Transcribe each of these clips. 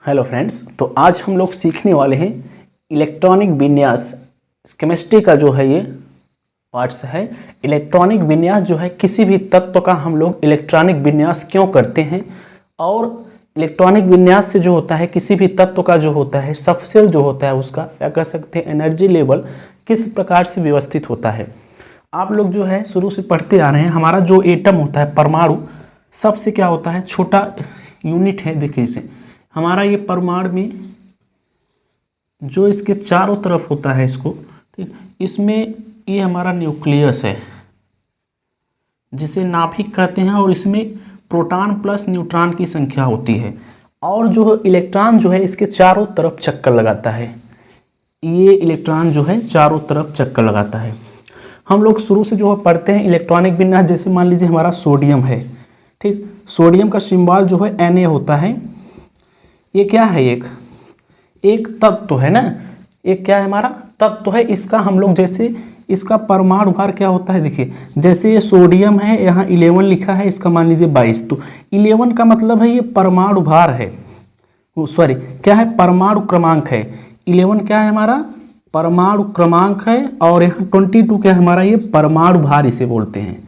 Hello friends, तो आज हम लोग सीखने वाले हैं इलेक्ट्रॉनिक विन्यास। केमिस्ट्री का जो है ये पार्ट्स है। इलेक्ट्रॉनिक विन्यास जो है किसी भी तत्व का हम लोग इलेक्ट्रॉनिक विन्यास क्यों करते हैं, और इलेक्ट्रॉनिक विन्यास से जो होता है किसी भी तत्व का जो होता है सबसेल जो होता है उसका क्या कह सकते हैं एनर्जी लेवल किस प्रकार से व्यवस्थित होता है। आप लोग जो है शुरू से पढ़ते आ रहे हैं। हमारा जो एटम होता है परमाणु सबसे क्या होता है छोटा यूनिट है। देखिए इसे हमारा ये परमाणु में जो इसके चारों तरफ होता है इसको ठीक, इसमें ये हमारा न्यूक्लियस है जिसे नाभिक कहते हैं, और इसमें प्रोटॉन प्लस न्यूट्रॉन की संख्या होती है, और जो इलेक्ट्रॉन जो है इसके चारों तरफ चक्कर लगाता है। ये इलेक्ट्रॉन जो है चारों तरफ चक्कर लगाता है। हम लोग शुरू से जो है पढ़ते हैं इलेक्ट्रॉनिक विन्यास। जैसे मान लीजिए हमारा सोडियम है ठीक, सोडियम का सिंबल जो है Na होता है। ये क्या है एक तत्व है ना, एक क्या है हमारा तत्व है। इसका हम लोग जैसे इसका परमाणु भार क्या होता है, देखिए जैसे ये सोडियम है यहाँ 11 लिखा है, इसका मान लीजिए 22, तो 11 का मतलब है ये परमाणु भार है, सॉरी क्या है परमाणु क्रमांक है। 11 क्या है हमारा परमाणु क्रमांक है, और यहाँ 22 क्या है हमारा ये परमाणु भार इसे बोलते हैं।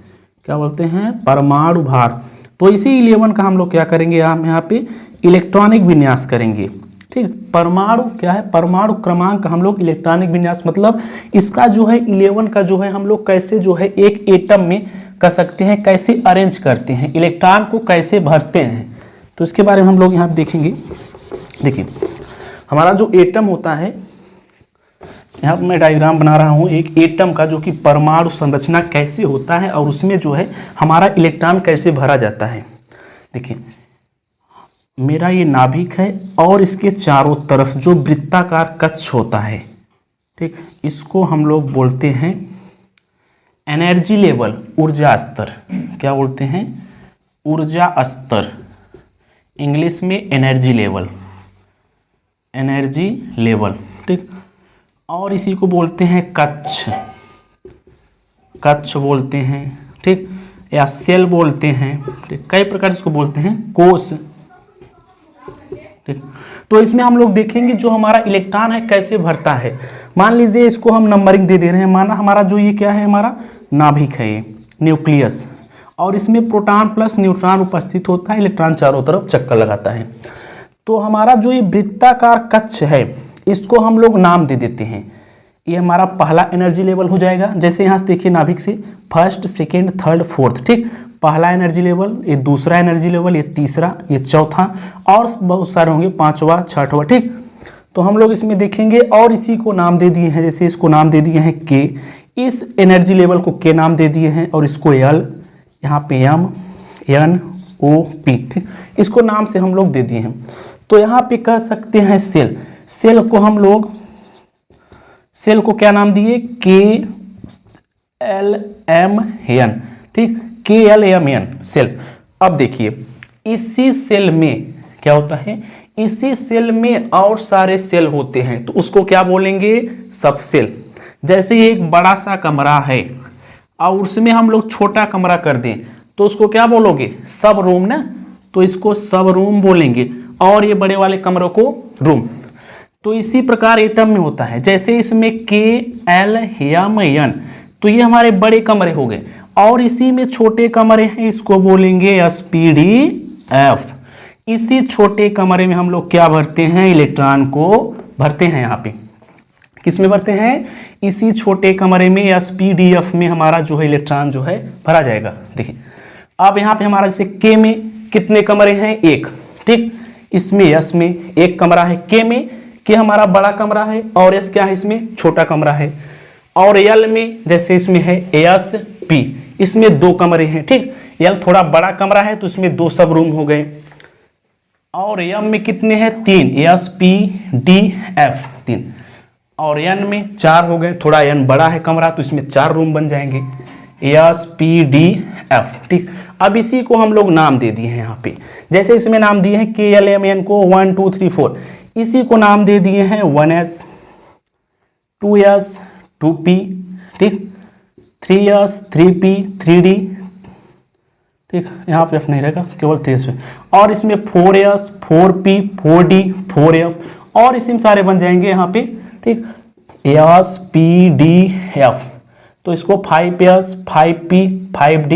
क्या बोलते हैं परमाणु भार। तो इसी 11 का हम लोग क्या करेंगे हम यहाँ पे इलेक्ट्रॉनिक विन्यास करेंगे ठीक। परमाणु क्या है परमाणु क्रमांक हम लोग इलेक्ट्रॉनिक विन्यास मतलब इसका जो है 11 का जो है हम लोग कैसे जो है एक एटम में कर सकते हैं, कैसे अरेंज करते हैं, इलेक्ट्रॉन को कैसे भरते हैं, तो इसके बारे में हम लोग यहाँ पे देखेंगे। देखिए हमारा जो एटम होता है, यहाँ पर मैं डायग्राम बना रहा हूँ एक एटम का, जो कि परमाणु संरचना कैसे होता है और उसमें जो है हमारा इलेक्ट्रॉन कैसे भरा जाता है। देखिए मेरा ये नाभिक है और इसके चारों तरफ जो वृत्ताकार कक्ष होता है ठीक, इसको हम लोग बोलते हैं एनर्जी लेवल, ऊर्जा स्तर। क्या बोलते हैं ऊर्जा स्तर, इंग्लिश में एनर्जी लेवल, एनर्जी लेवल ठीक। और इसी को बोलते हैं कक्ष, कक्ष बोलते हैं ठीक, या सेल बोलते हैं ठीक, कई प्रकार इसको बोलते हैं कोश ठीक। तो इसमें हम लोग देखेंगे जो हमारा इलेक्ट्रॉन है कैसे भरता है। मान लीजिए इसको हम नंबरिंग दे रहे हैं। माना हमारा जो ये क्या है हमारा नाभिक है, ये न्यूक्लियस, और इसमें प्रोटॉन प्लस न्यूट्रॉन उपस्थित होता है, इलेक्ट्रॉन चारों तरफ चक्कर लगाता है। तो हमारा जो ये वृत्ताकार कक्ष है इसको हम लोग नाम दे देते हैं। ये हमारा पहला एनर्जी लेवल हो जाएगा। जैसे यहाँ से देखिए नाभिक से फर्स्ट सेकेंड थर्ड फोर्थ ठीक, पहला एनर्जी लेवल, ये दूसरा एनर्जी लेवल, ये तीसरा, ये चौथा, और बहुत सारे होंगे पांचवा छठवा ठीक। तो हम लोग इसमें देखेंगे और इसी को नाम दे दिए हैं। जैसे इसको नाम दे दिए हैं के, इस एनर्जी लेवल को के नाम दे दिए हैं, और इसको एल, यहाँ पे एम एन ओ पी ठीक, इसको नाम से हम लोग दे दिए हैं। तो यहाँ पे कह सकते हैं सेल, सेल को हम लोग सेल को क्या नाम दिए के एल एम एन ठीक, के एल एम एन सेल। अब देखिए इसी सेल में क्या होता है, इसी सेल में और सारे सेल होते हैं, तो उसको क्या बोलेंगे सब सेल। जैसे ये एक बड़ा सा कमरा है और उसमें हम लोग छोटा कमरा कर दें तो उसको क्या बोलोगे सब रूम ना, तो इसको सब रूम बोलेंगे, और ये बड़े वाले कमरों को रूम। तो इसी प्रकार एटम में होता है। जैसे इसमें के एल एम एन, तो ये हमारे बड़े कमरे हो गए, और इसी में छोटे कमरे हैं, इसको बोलेंगे एस पी डी एफ। इसी छोटे कमरे में हम लोग क्या भरते हैं इलेक्ट्रॉन को भरते हैं। यहाँ पे किस में भरते हैं, इसी छोटे कमरे में एस पी डी एफ में हमारा जो है इलेक्ट्रॉन जो है भरा जाएगा। देखिए अब यहाँ पे हमारा जैसे के में कितने कमरे हैं एक ठीक, इसमें एस में एक कमरा है, के में के हमारा बड़ा कमरा है, और एस क्या है इसमें छोटा कमरा है, और एल में जैसे इसमें है एस पी, इसमें दो कमरे हैं ठीक। एल थोड़ा बड़ा कमरा है तो इसमें दो सब रूम हो गए, और एम में कितने हैं तीन, एस पी डी एफ तीन, और एन में चार हो गए, थोड़ा एन बड़ा है कमरा तो इसमें चार रूम बन जाएंगे एस पी डी एफ ठीक। अब इसी को हम लोग नाम दे दिए हैं यहाँ पे। जैसे इसमें नाम दिए हैं के एल एम एन को 1 2 3 4, इसी को नाम दे दिए हैं 1s 2s 2p ठीक, 3s 3p 3d ठीक, यहाँ पे F नहीं रहेगा, केवल 3s पे। और इसमें 4s 4p 4d 4f और इसी में सारे बन जाएंगे यहाँ पे, ठीक, s p d f। तो इसको 5s 5p 5d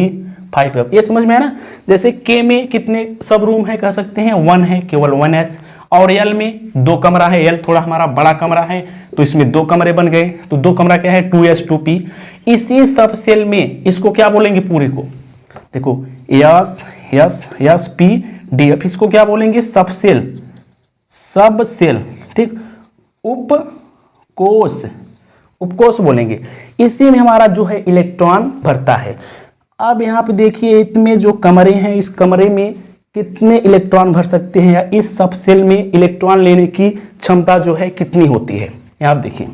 5f, ये समझ में है ना। जैसे k में कितने सब रूम है कह सकते हैं, 1 है, केवल 1s। और l में 2 कमरा है, l थोड़ा हमारा बड़ा कमरा है तो इसमें 2 कमरे बन गए, तो 2 कमरा क्या है, 2s 2p। इसी सब सेल में इसको क्या बोलेंगे पूरे को, देखो s p d f, इसको क्या बोलेंगे, सब सेल, ठीक, उपकोष बोलेंगे। इसी में हमारा जो है इलेक्ट्रॉन भरता है। अब यहाँ पे देखिए इतने जो कमरे हैं, इस कमरे में कितने इलेक्ट्रॉन भर सकते हैं, या इस सब सेल में इलेक्ट्रॉन लेने की क्षमता जो है कितनी होती है। यहाँ आप देखिए,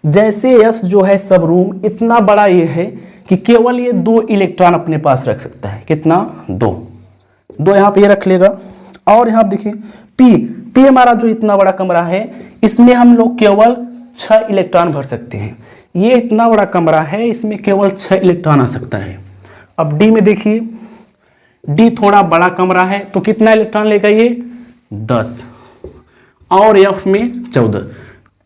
जैसे S जो है सब रूम इतना बड़ा ये है कि केवल ये 2 इलेक्ट्रॉन अपने पास रख सकता है, कितना, 2 यहाँ पे ये रख लेगा। और यहाँ देखिए P हमारा जो इतना बड़ा कमरा है, इसमें हम लोग केवल 6 इलेक्ट्रॉन भर सकते हैं। ये इतना बड़ा कमरा है, इसमें केवल 6 इलेक्ट्रॉन आ सकता है। अब D में देखिए, D थोड़ा बड़ा कमरा है तो कितना इलेक्ट्रॉन लेगा ये, 10। और F में 14।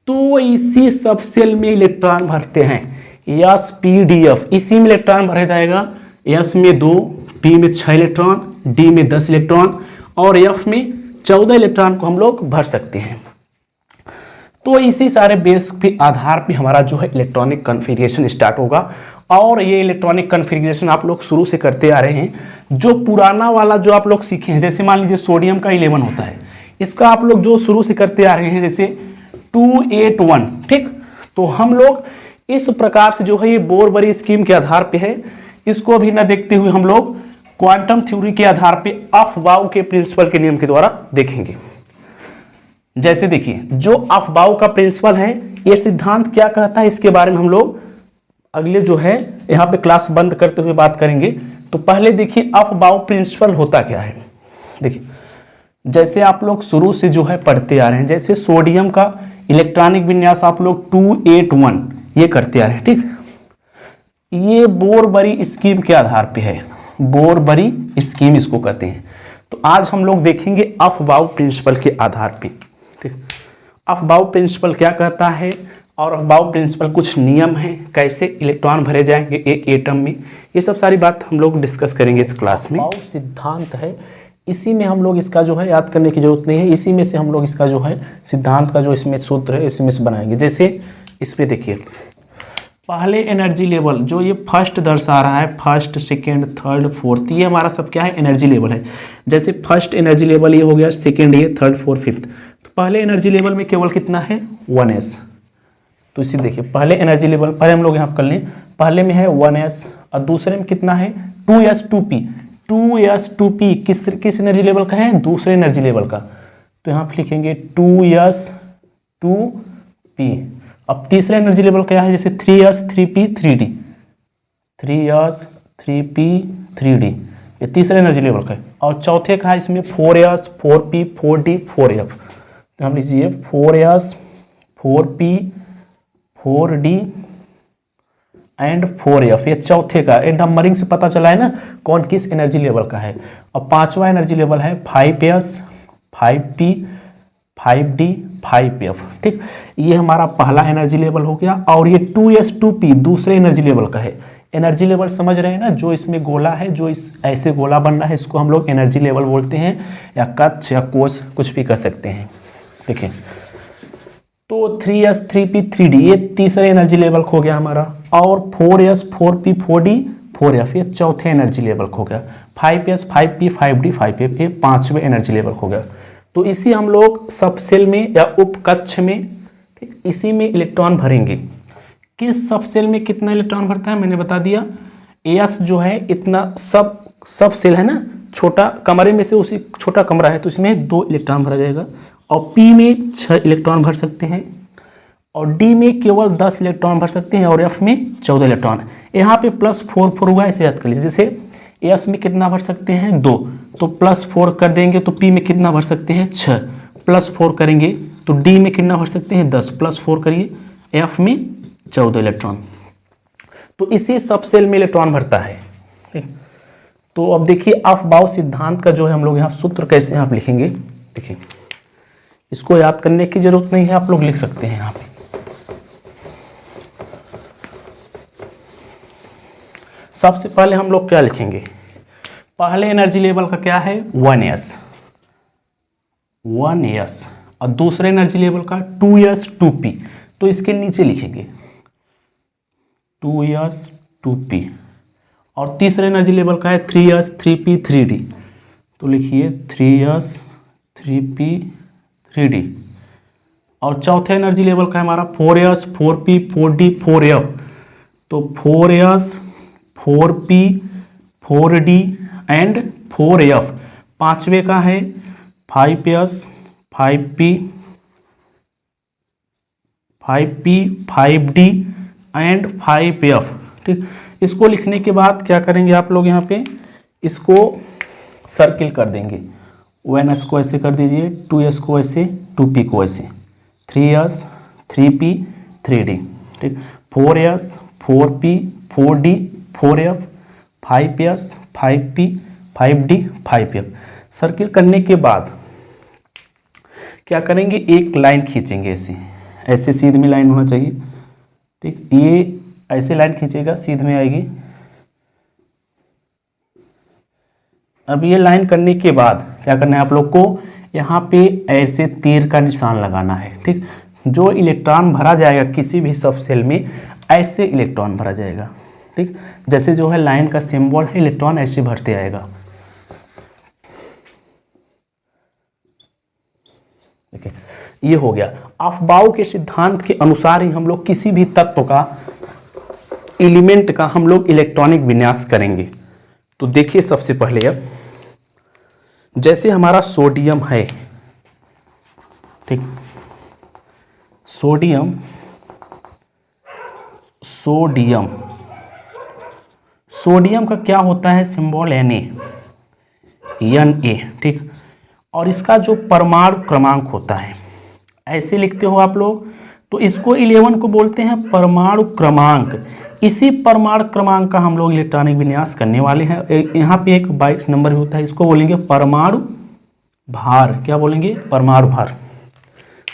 तो इसी सब सेल में इलेक्ट्रॉन भरते हैं, s p d f, इसी में इलेक्ट्रॉन भरा जाएगा। s में 2, p में 6 इलेक्ट्रॉन, d में 10 इलेक्ट्रॉन और f में 14 इलेक्ट्रॉन को हम लोग भर सकते हैं। तो इसी सारे बेस के आधार पे हमारा जो है इलेक्ट्रॉनिक कॉन्फ़िगरेशन स्टार्ट होगा। और ये इलेक्ट्रॉनिक कॉन्फ़िगरेशन आप लोग शुरू से करते आ रहे हैं। जो पुराना वाला जो आप लोग सीखे हैं, जैसे मान लीजिए सोडियम का 11 होता है, इसका आप लोग जो शुरू से करते आ रहे हैं, जैसे 281, ठीक, तो हम लोग इस प्रकार से जो है ये बोरबरी स्कीम के आधार पे है, इसको अभी न देखते हुए हम लोग क्वांटम थ्योरी के आधार पे अफबाउ के प्रिंसिपल के नियम के द्वारा देखेंगे। जैसे देखिए, जो अफबाउ का प्रिंसिपल है, ये सिद्धांत क्या कहता है, इसके बारे में हम लोग अगले जो है यहाँ पे क्लास बंद करते हुए बात करेंगे। तो पहले देखिए अफबाउ प्रिंसिपल होता क्या है। देखिए, जैसे आप लोग शुरू से जो है पढ़ते आ रहे हैं, जैसे सोडियम का इलेक्ट्रॉनिक विन्यास आप लोग 281 ये करते आ रहे हैं, ठीक, ये बोरबरी स्कीम के आधार पे है, बोरबरी स्कीम इसको कहते हैं। तो आज हम लोग देखेंगे अफबाउ प्रिंसिपल के आधार पे, ठीक। अफबाउ प्रिंसिपल क्या कहता है और अफबाउ प्रिंसिपल कुछ नियम हैं, कैसे इलेक्ट्रॉन भरे जाएंगे एक एटम में, ये सब सारी बात हम लोग डिस्कस करेंगे इस क्लास में। अफबाउ सिद्धांत है, इसी में हम लोग इसका जो है याद करने की जरूरत नहीं है, इसी में से हम लोग इसका जो है सिद्धांत का जो इसमें सूत्र है इसी में से बनाएंगे। जैसे इस पे देखिए, पहले एनर्जी लेवल जो ये फर्स्ट दर्शा रहा है, फर्स्ट सेकेंड थर्ड फोर्थ, ये हमारा सब क्या है, एनर्जी लेवल है। जैसे फर्स्ट एनर्जी लेवल ये हो गया, सेकेंड ये, थर्ड फोर्थ फिफ्थ। तो पहले एनर्जी लेवल में केवल कितना है, 1s। तो इसी देखिए, पहले एनर्जी लेवल पहले हम लोग यहाँ कर लें, पहले में है 1s और दूसरे में कितना है 2s 2p। 2s 2p किस एनर्जी लेवल का है, दूसरे एनर्जी लेवल का। तो यहाँ पे लिखेंगे 2s 2p। अब तीसरे एनर्जी लेवल क्या है, जैसे 3s 3p 3d, 3s 3p 3d, ये तीसरे एनर्जी लेवल का है। और चौथे का है इसमें 4s 4p 4d 4f। तो हम लीजिए 4s 4p 4d and 4f, ये चौथे का, ये नंबरिंग से पता चला है ना कौन किस एनर्जी लेवल का है। अब पांचवा एनर्जी लेवल है 5s 5p 5d 5f, ठीक, ये हमारा पहला एनर्जी लेवल हो गया। और ये 2s 2p दूसरे एनर्जी लेवल का है। एनर्जी लेवल समझ रहे हैं ना, जो इसमें गोला है, जो इस ऐसे गोला बन रहा है, इसको हम लोग एनर्जी लेवल बोलते हैं, या कक्ष या कोष कुछ भी कर सकते हैं। देखिए, तो 3s 3p 3d ये तीसरे एनर्जी लेवल हो गया हमारा। और 4s 4p 4d 4f ये चौथे एनर्जी लेवल हो गया। 5s 5p 5d 5f ये पांचवें एनर्जी लेवल हो गया। तो इसी हम लोग सब सेल में या उपकक्ष में, ठीक, इसी में इलेक्ट्रॉन भरेंगे। किस सब सेल में कितना इलेक्ट्रॉन भरता है मैंने बता दिया। एस जो है इतना सब सेल है ना, छोटा कमरे में से उसी छोटा कमरा है तो इसमें 2 इलेक्ट्रॉन भरा जाएगा। और पी में 6 इलेक्ट्रॉन भर सकते हैं, और डी में केवल 10 इलेक्ट्रॉन भर सकते हैं, और एफ में 14 इलेक्ट्रॉन। यहाँ पे +4 हुआ, ऐसे याद कर लीजिए। जैसे एस में कितना भर सकते हैं 2, तो +4 कर देंगे तो पी में कितना भर सकते हैं 6, +4 करेंगे तो डी में कितना भर सकते हैं 10, +4 करिए, एफ में 14 इलेक्ट्रॉन। तो इसी सब सेल में इलेक्ट्रॉन भरता है, ठीक। तो अब देखिए अफबाउ सिद्धांत का जो है हम लोग यहाँ सूत्र कैसे आप लिखेंगे, देखिए इसको याद करने की जरूरत नहीं है, आप लोग लिख सकते हैं यहाँ पे। सबसे पहले हम लोग क्या लिखेंगे, पहले एनर्जी लेवल का क्या है 1s और दूसरे एनर्जी लेवल का 2s 2p, तो इसके नीचे लिखेंगे 2s 2p, और तीसरे एनर्जी लेवल का है 3s 3p 3d, तो लिखिए 3s 3p 3d, और चौथे एनर्जी लेवल का है हमारा 4s 4p 4d 4f, तो 4s 4p 4d and 4f। पांचवे का है 5s 5p 5p 5d and 5f। ठीक, इसको लिखने के बाद क्या करेंगे आप लोग यहाँ पे, इसको सर्किल कर देंगे। 1s को ऐसे कर दीजिए, 2s को ऐसे, 2p को ऐसे, 3s 3p 3d, ठीक, 4s 4p 4d 4f, 5s 5p 5d 5f। Circle करने के बाद क्या करेंगे, एक लाइन खींचेंगे, ऐसे ऐसे सीधे में लाइन होना चाहिए। ठीक, ये ऐसे लाइन खींचेगा, सीधे में आएगी। अब ये लाइन करने के बाद क्या करना है आप लोग को, यहाँ पे ऐसे तीर का निशान लगाना है। ठीक, जो इलेक्ट्रॉन भरा जाएगा किसी भी सब सेल में, ऐसे इलेक्ट्रॉन भरा जाएगा। ठीक, जैसे जो है लाइन का सिंबल है, इलेक्ट्रॉन ऐसे भरते आएगा। देखिए ये हो गया। अफबाउ के सिद्धांत के अनुसार ही हम लोग किसी भी तत्व का, एलिमेंट का हम लोग इलेक्ट्रॉनिक विन्यास करेंगे। तो देखिए सबसे पहले अब जैसे हमारा सोडियम है, ठीक, सोडियम सोडियम का क्या होता है सिंबल Na, ठीक, और इसका जो परमाणु क्रमांक होता है ऐसे लिखते हो आप लोग, तो इसको 11 को बोलते हैं परमाणु क्रमांक। इसी परमाणु क्रमांक का हम लोग इलेक्ट्रॉनिक विन्यास करने वाले हैं। यहाँ पे एक 22 नंबर भी होता है, इसको बोलेंगे परमाणु भार। क्या बोलेंगे, परमाणु भार।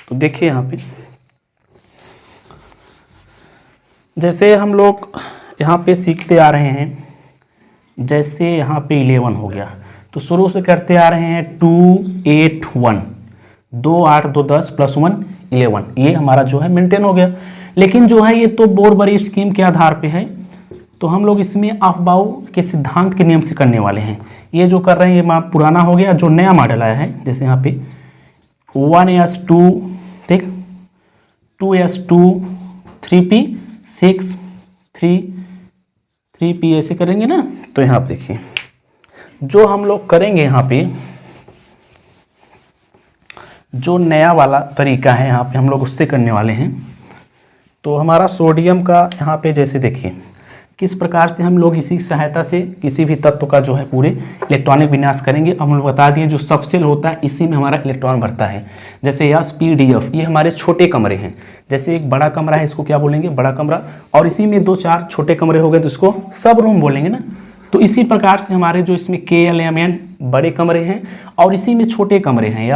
तो देखिए यहाँ पे जैसे हम लोग यहाँ पे सीखते आ रहे हैं, जैसे यहाँ पे 11 हो गया, तो शुरू से करते आ रहे हैं 2 8 1, 2 8 2 10 प्लस 1 11, ये हमारा जो है मेंटेन हो गया। लेकिन जो है ये तो बोरबरी स्कीम के आधार पे है, तो हम लोग इसमें अफबाउ के सिद्धांत के नियम से करने वाले हैं। ये जो कर रहे हैं ये पुराना हो गया, जो नया मॉडल आया है, जैसे यहाँ पे 1s2, ठीक, 2s2 3p 6 3p ऐसे करेंगे ना। तो यहाँ पे देखिए जो हम लोग करेंगे, यहाँ पे जो नया वाला तरीका है यहाँ पे हम लोग उससे करने वाले हैं। तो हमारा सोडियम का यहाँ पे जैसे देखिए किस प्रकार से हम लोग इसी सहायता से किसी भी तत्व का जो है पूरे इलेक्ट्रॉनिक विन्यास करेंगे। अब हम लोग बता दिए जो सबसेल होता है इसी में हमारा इलेक्ट्रॉन भरता है। जैसे SPDF, ये हमारे छोटे कमरे हैं। जैसे एक बड़ा कमरा है, इसको क्या बोलेंगे, बड़ा कमरा, और इसी में 2-4 छोटे कमरे हो गए तो इसको सब रूम बोलेंगे ना। तो इसी प्रकार से हमारे जो इसमें KLMN बड़े कमरे हैं और इसी में छोटे कमरे हैं,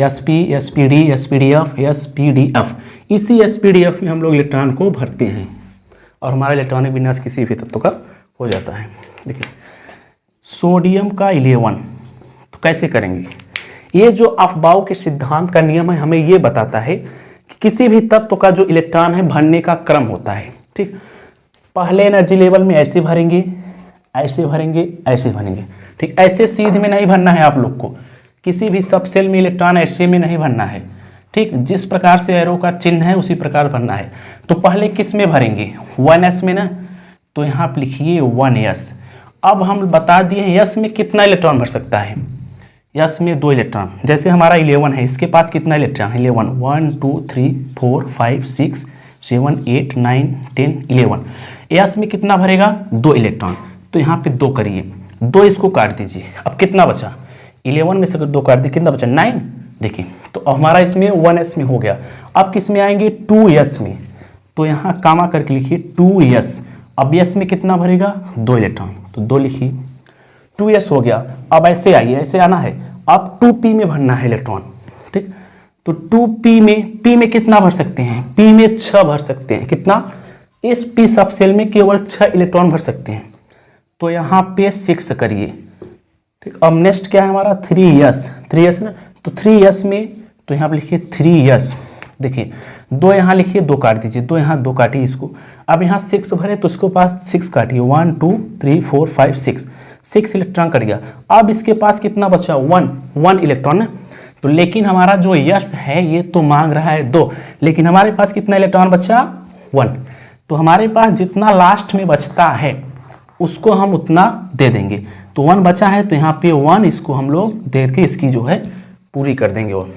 SP SPD SPDF SPDF। इसी SPDF में हम लोग इलेक्ट्रॉन को भरते हैं और हमारा इलेक्ट्रॉनिक विन्यास किसी भी तत्व का हो जाता है। देखिए सोडियम का 11 तो कैसे करेंगे, ये जो अफबाउ के सिद्धांत का नियम है हमें ये बताता है कि किसी भी तत्व का जो इलेक्ट्रॉन है भरने का क्रम होता है। ठीक, पहले एनर्जी लेवल में ऐसे भरेंगे, ऐसे भरेंगे, ऐसे भरेंगे। ठीक, ऐसे सीधे में नहीं भरना है आप लोग को, किसी भी सब सेल में इलेक्ट्रॉन ऐसे में नहीं भरना है। ठीक, जिस प्रकार से एरो का चिन्ह है उसी प्रकार भरना है। तो पहले किस में भरेंगे, 1s में ना, तो यहाँ पे लिखिए 1s। अब हम बता दिए s में कितना इलेक्ट्रॉन भर सकता है, s में 2 इलेक्ट्रॉन। जैसे हमारा 11 है, इसके पास कितना इलेक्ट्रॉन है, 11 1 2 3 4 5 6 7 8 9 10 11। s में कितना भरेगा, 2 इलेक्ट्रॉन। तो यहाँ पे 2 करिए, 2 इसको काट दीजिए। अब कितना बचा, 11 में से अगर 2 काट दिए कितना बचा, 9। देखिए तो हमारा इसमें 1s में हो गया। अब किस में आएंगे, 2s में। तो यहाँ कामा करके लिखिए 2s। अब s में कितना भरेगा, 2 इलेक्ट्रॉन। तो 2 लिखिए, 2s हो गया। अब ऐसे आइए, ऐसे आना है, अब 2p में भरना है इलेक्ट्रॉन, ठीक। तो 2p में, p में कितना भर सकते हैं, p में 6 भर सकते हैं। कितना, इस p सब सेल में केवल 6 इलेक्ट्रॉन भर सकते हैं। तो यहाँ पे 6 करिए, ठीक। अब नेक्स्ट क्या है हमारा, 3s ना, तो 3s में तो यहाँ पे लिखिए 3s, देखिए 2 यहाँ लिखिए, 2 काट दीजिए, 2 यहाँ 2 काटिए इसको। अब यहाँ 6 भरे तो इसको पास 6 काटिए, 1 2 3 4 5 6 इलेक्ट्रॉन कट गया। अब इसके पास कितना बचा, 1 इलेक्ट्रॉन है। तो लेकिन हमारा जो यस है ये तो मांग रहा है 2, लेकिन हमारे पास कितना इलेक्ट्रॉन बचा, 1। तो हमारे पास जितना लास्ट में बचता है उसको हम उतना दे देंगे। तो 1 बचा है, तो यहाँ पे 1 इसको हम लोग दे के इसकी जो है पूरी कर देंगे वो।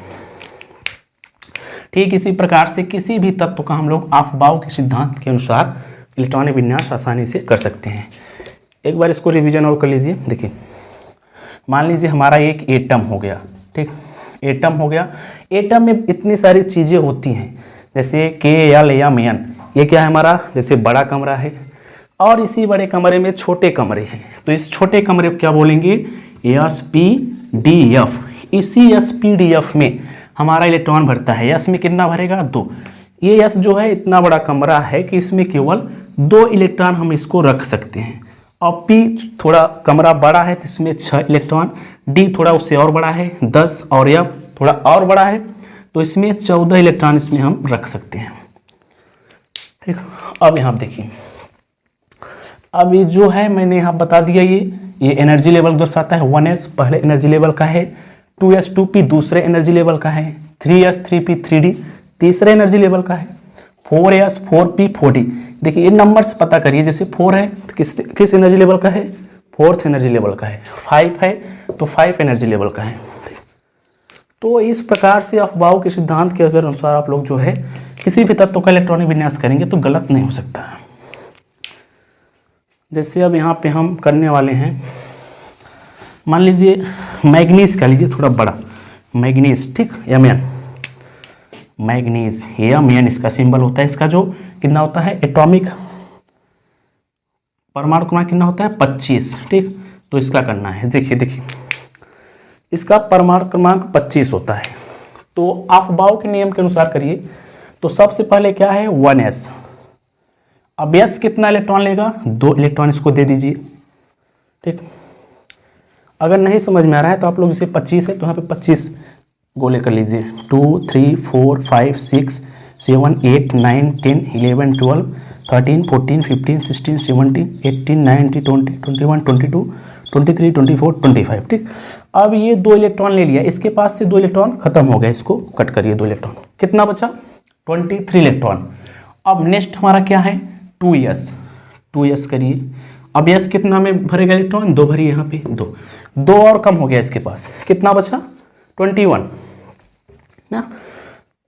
ठीक इसी प्रकार से किसी भी तत्व का हम लोग अफबाउ के सिद्धांत के अनुसार इलेक्ट्रॉनिक विन्यास आसानी से कर सकते हैं। एक बार इसको रिवीजन और कर लीजिए। देखिए, मान लीजिए हमारा एक एटम हो गया, ठीक, एटम हो गया। एटम में इतनी सारी चीज़ें होती हैं, जैसे K, L या M, ये क्या है हमारा, जैसे बड़ा कमरा है और इसी बड़े कमरे में छोटे कमरे हैं। तो इस छोटे कमरे को क्या बोलेंगे, SPDF। इसी SPDF में हमारा इलेक्ट्रॉन भरता है। S में कितना भरेगा, 2। ये S जो है इतना बड़ा कमरा है कि इसमें केवल 2 इलेक्ट्रॉन हम इसको रख सकते हैं। और P थोड़ा कमरा बड़ा है तो इसमें 6 इलेक्ट्रॉन, D थोड़ा उससे और बड़ा है 10, और F थोड़ा और बड़ा है तो इसमें 14 इलेक्ट्रॉन इसमें हम रख सकते हैं, ठीक। अब यहाँ देखिए, अब ये जो है मैंने यहाँ बता दिया, ये एनर्जी लेवल दर्शाता है। 1s पहले एनर्जी लेवल का है, 2s 2p दूसरे एनर्जी लेवल का है, 3s 3p 3d तीसरे एनर्जी लेवल का है, 4s 4p 4d। देखिए ये नंबर से पता करिए, जैसे 4 है तो किस एनर्जी लेवल का है, 4th एनर्जी लेवल का है, 5 है तो 5 एनर्जी लेवल का है। तो इस प्रकार से अफबाउ के सिद्धांत के अगर अनुसार आप लोग जो है किसी भी तत्व का इलेक्ट्रॉनिक विन्यास करेंगे तो गलत नहीं हो सकता। जैसे अब यहाँ पे हम करने वाले हैं, मान लीजिए मैग्नीज का लीजिए, थोड़ा बड़ा मैग्नीज, ठीक, Mn, मैग्नीज Mn इसका सिंबल होता है। इसका जो कितना होता है, एटॉमिक परमाणु क्रमांक कितना होता है, 25, ठीक। तो इसका करना है, देखिए इसका परमाणु क्रमांक 25 होता है। तो अफबाउ के नियम के अनुसार करिए। तो सबसे पहले क्या है, 1s। अब s कितना इलेक्ट्रॉन लेगा, 2 इलेक्ट्रॉन इसको दे दीजिए, ठीक। अगर नहीं समझ में आ रहा है तो आप लोग जैसे 25 है तो यहाँ पे 25 गोले कर लीजिए, 2 3 4 5 6 7 8 9 10 11 12 13 14 15 16 17 18 19 20 21 22 23 24 25, ठीक। अब ये 2 इलेक्ट्रॉन ले लिया, इसके पास से 2 इलेक्ट्रॉन खत्म हो गया, इसको कट करिए, 2 इलेक्ट्रॉन, कितना बचा, 23 इलेक्ट्रॉन। अब नेक्स्ट हमारा क्या है, 2s करिए। अब s कितना में भरेगा इलेक्ट्रॉन, 2 भरिए, यहाँ पे 2 और कम हो गया, इसके पास कितना बचा, 21 ना।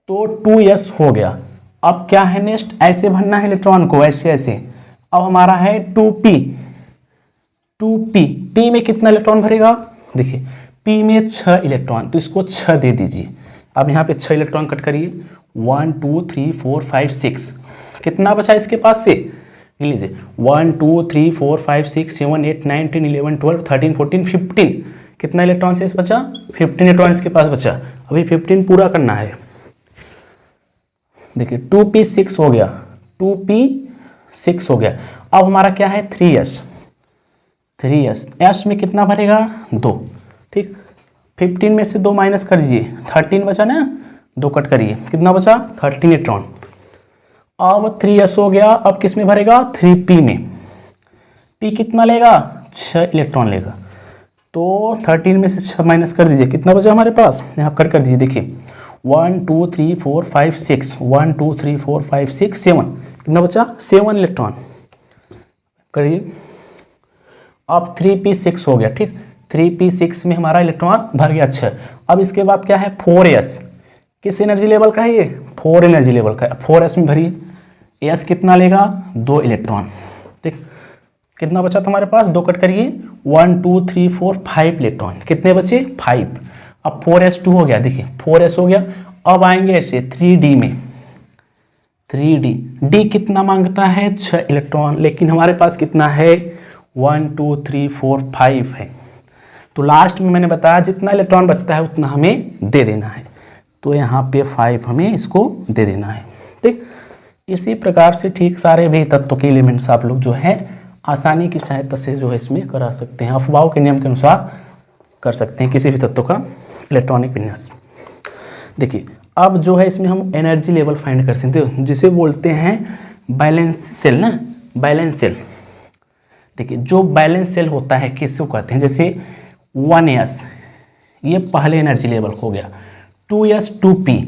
तो 2s हो गया। अब क्या है नेक्स्ट, ऐसे भरना है इलेक्ट्रॉन को, ऐसे। अब हमारा है 2p p में कितना इलेक्ट्रॉन भरेगा, देखिए p में 6 इलेक्ट्रॉन, तो इसको 6 दे दीजिए। अब यहाँ पे 6 इलेक्ट्रॉन कट करिए, 1 2 3 4 5 6, कितना बचा इसके पास से, लीजिए 1 2 3 4 5 6 7 8 9 10 11 12 13 14 15, कितना इलेक्ट्रॉन से बचा, 15 इलेक्ट्रॉन इसके पास बचा। अभी 15 पूरा करना है। देखिए 2p6 हो गया, 2p6 हो गया। अब हमारा क्या है, 3s s में कितना भरेगा, 2, ठीक। 15 में से 2 माइनस कर दीजिए, 13 बचा ना, 2 कट करिए, कितना बचा, 13 इलेक्ट्रॉन। अब 3s हो गया। अब किस में भरेगा, 3p में। p कितना लेगा, 6 इलेक्ट्रॉन लेगा। तो 13 में से 6 माइनस कर दीजिए, कितना बचा हमारे पास, यहाँ कट कर दीजिए। देखिए 1 2 3 4 5 6 1 2 3 4 5 6 7, कितना बचा, 7 इलेक्ट्रॉन करिए। अब 3p6 हो गया, ठीक। 3p6 में हमारा इलेक्ट्रॉन भर गया 6। अब इसके बाद क्या है, 4s, किस एनर्जी लेवल का है ये, 4 एनर्जी लेवल का है। 4s में भरिए, s कितना लेगा, 2 इलेक्ट्रॉन, ठीक। कितना बचा तुम्हारे पास, 2 कट करिए, 1 2 3 4 5 इलेक्ट्रॉन, कितने बचे, 5। अब 4s2 हो गया, देखिए 4s हो गया। अब आएंगे ऐसे 3d में, 3d, d कितना मांगता है, 6 इलेक्ट्रॉन, लेकिन हमारे पास कितना है, 1 2 3 4 5 है। तो लास्ट में मैंने बताया जितना इलेक्ट्रॉन बचता है उतना हमें दे देना है, तो यहाँ पे 5 हमें इसको दे देना है। ठीक, इसी प्रकार से ठीक सारे भी तत्व के एलिमेंट्स आप लोग जो है आसानी की सहायता से जो है इसमें करा सकते हैं, अफबाओ के नियम के अनुसार कर सकते हैं किसी भी तत्व का इलेक्ट्रॉनिक विन्यास। देखिए अब जो है इसमें हम एनर्जी लेवल फाइंड कर सकते हैं, जिसे बोलते हैं बैलेंस सेल ना, बैलेंस सेल। देखिए जो बैलेंस सेल होता है किसको कहते हैं, जैसे 1s ये पहले एनर्जी लेवल हो गया, 2s 2p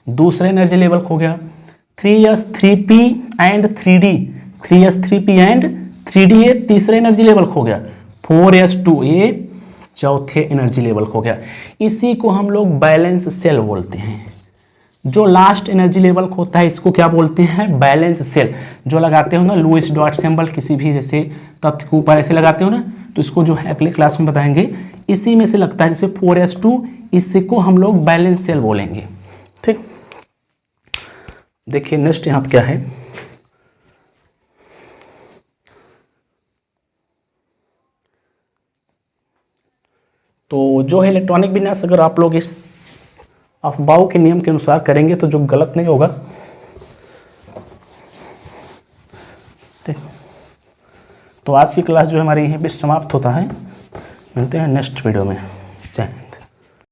दूसरे एनर्जी लेवल हो गया, 3s 3p and 3d 3s 3p and 3d ये तीसरे एनर्जी लेवल हो गया, 4s 2 ये चौथे एनर्जी लेवल हो गया। इसी को हम लोग बैलेंस सेल बोलते हैं। जो लास्ट एनर्जी लेवल होता है इसको क्या बोलते हैं, बैलेंस सेल। जो लगाते हो ना लुईस डॉट सिंबल किसी भी जैसे तत्व के ऊपर ऐसे लगाते हो ना, तो इसको जो है अगले क्लास में बताएंगे। इसी में से लगता है जैसे 4s2, इसको हम लोग बैलेंस सेल बोलेंगे। ठीक, देखिए नेक्स्ट यहाँ पे क्या है, तो जो है इलेक्ट्रॉनिक विन्यास अगर आप लोग इस अफबाओ के नियम के अनुसार करेंगे तो जो गलत नहीं होगा। ठीक, तो आज की क्लास जो हमारी यहीं पे समाप्त होता है, मिलते हैं नेक्स्ट वीडियो में।